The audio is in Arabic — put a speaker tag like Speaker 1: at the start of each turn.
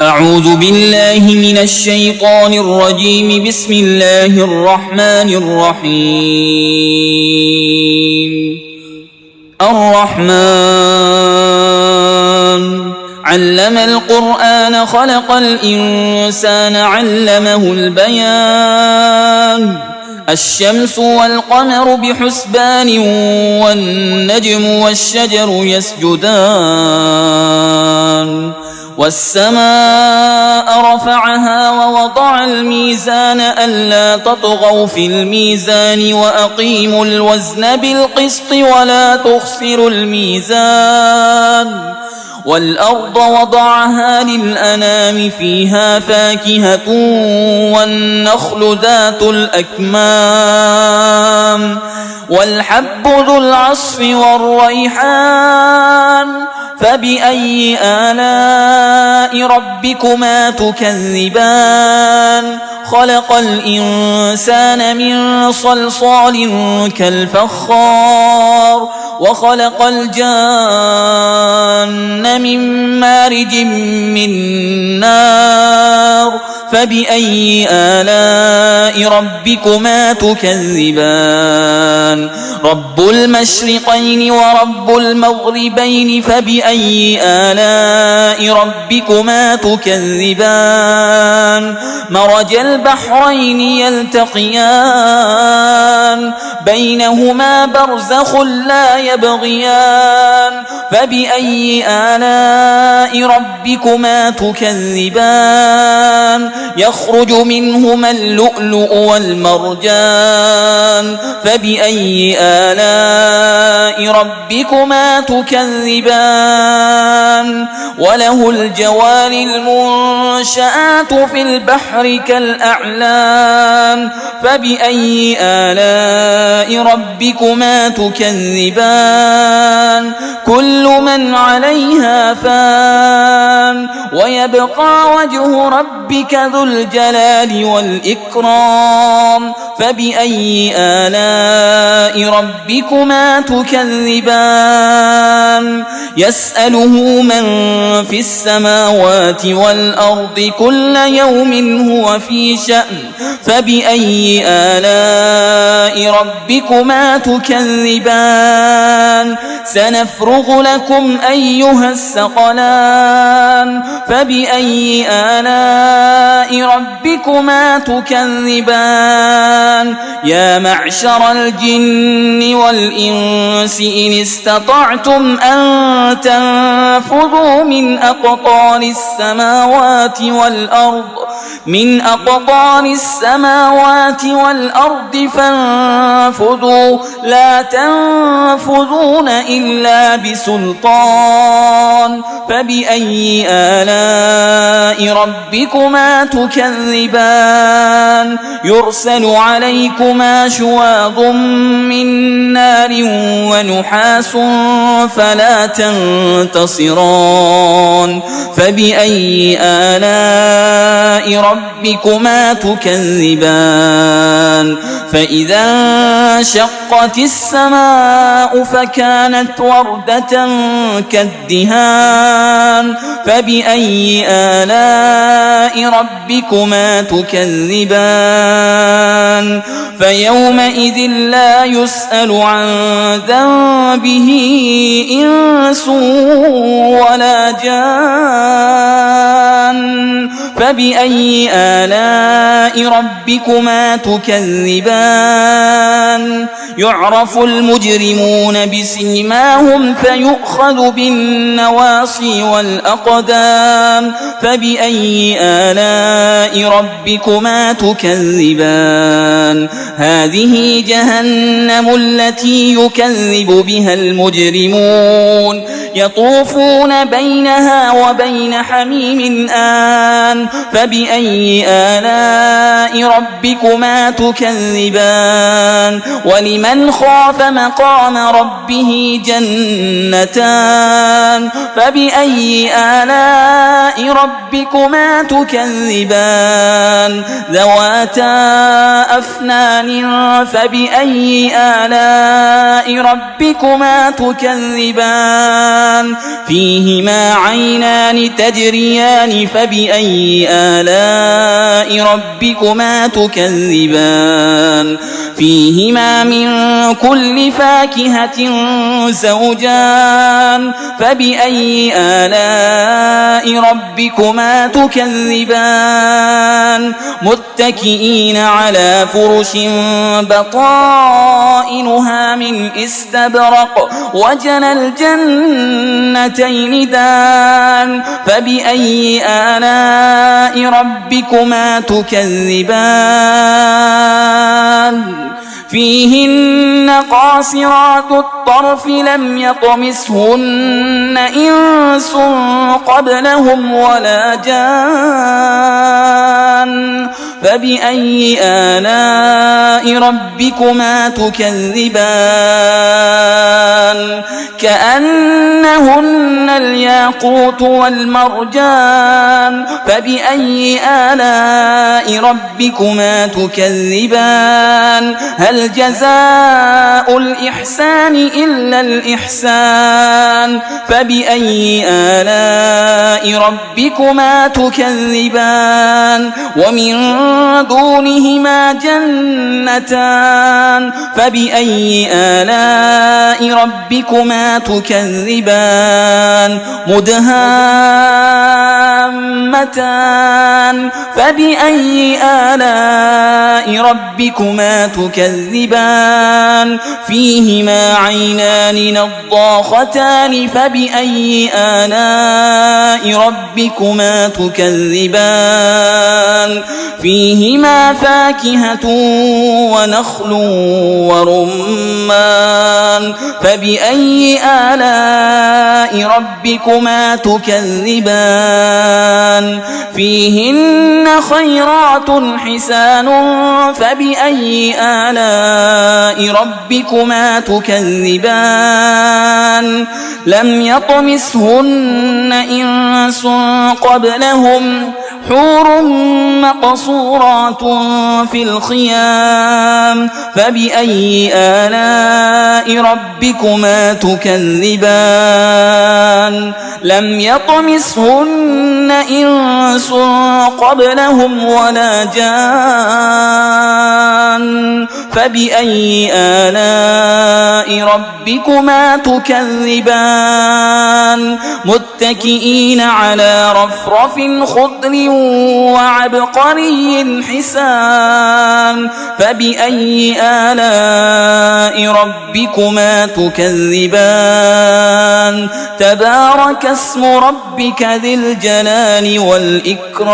Speaker 1: أعوذ بالله من الشيطان الرجيم. بسم الله الرحمن الرحيم. الرحمن علم القرآن خلق الإنسان علمه البيان. الشمس والقمر بحسبان والنجم والشجر يسجدان. والسماء رفعها ووضع الميزان ألا تطغوا في الميزان وأقيموا الوزن بالقسط ولا تخسروا الميزان. والأرض وضعها للأنام فيها فاكهة والنخل ذات الأكمام والحب ذو العصف والريحان. فبأي آلاء ربكما تكذبان؟ خلق الإنسان من صلصال كالفخار وخلق الجان من مارج من نار. فبأي آلاء ربكما تكذبان؟ رب المشرقين ورب المغربين. فبأي آلاء ربكما تكذبان؟ مرج البحرين يلتقيان بينهما برزخ لا يبغيان. فبأي آلاء ربكما تكذبان؟ يخرج منهما اللؤلؤ والمرجان. فبأي آلاء ربكما تكذبان؟ وله الجوار المنشآت في البحر كالأعلام. فبأي آلاء ربكما تكذبان؟ كل من عليها فان ويبقى وجه ربك ذو الجلال والإكرام. فبأي آلاء ربكما تكذبان؟ يسأله من في السماوات والأرض كل يوم هو في شأن. فبأي آلاء ربكما تكذبان؟ سنفرغ لكم أيها الثقلان. فبأي آلاء ربكما تكذبان؟ يا معشر الجن والإنس إن استطعتم أن تنفذوا من أقطار السماوات والأرض فانفذوا لا تنفذون إلا بسلطان. فبأي آلاء ربكما تكذبان؟ يرسل عليكما شواظ من نار ونحاس فلا تنتصران. فبأي آلاء ربكما تكذبان؟ فإذا انشقت السماء فكانت وردة كالدهان. فبأي آلاء ربكما تكذبان؟ فيومئذ لا يسأل عن ذنبه إنس ولا جان. فبأي آلاء ربكما تكذبان؟ يعرف المجرمون بسيماهم فيؤخذ بالنواصي والأقدام. فبأي آلاء ربكما تكذبان؟ هذه جهنم التي يكذب بها المجرمون يطوفون بينها وبين حميم آن. فبأي آلاء ربكما تكذبان؟ ولمن خاف مقام ربه جنتان. فبأي آلاء ربكما تكذبان؟ ذواتا أفنان. فبأي آلاء ربكما تكذبان؟ النسيان فيهما عينان تجريان فبأي آلاء ربكما تكذبان فيهما من كل فاكهة زوجان فبأي آلاء ربكما تكذبان متكئين على فرش بطائنها من استبرق وجنى الجنتين دان فبأي آلاء ربكما تكذبان فيهن قاصرات الطرف لم يطمسهن إنس قبلهم ولا جان فبأي آلاء ربكما تكذبان كأنهن الياقوت والمرجان فبأي آلاء ربكما تكذبان هل جزاء الإحسان إلا الإحسان فبأي آلاء ربكما تكذبان ومن دونهما جنتان فبأي آلاء ربكما تكذبان مدهامتان فبأي آلاء ربكما تكذبان فيهما عينان نضاختان فبأي آلاء ربكما تكذبان فيهما فاكهة ونخل ورمان فبأي آلاء ربكما تكذبان فيهن خيرات حسان فبأي آلاء ربكما تكذبان لم يطمسهن إنس قبلهم حور مقصورات في الخيام فبأي آلاء ربكما تكذبان لم يطمسهن إنس قبلهم ولا جان فبأي آلاء ربكما تكذبان متكئين على رفرف خضر وعبقري حسان فبأي آلاء ربكما تكذبان تبارك اسم ربك ذي الجلال والإكرام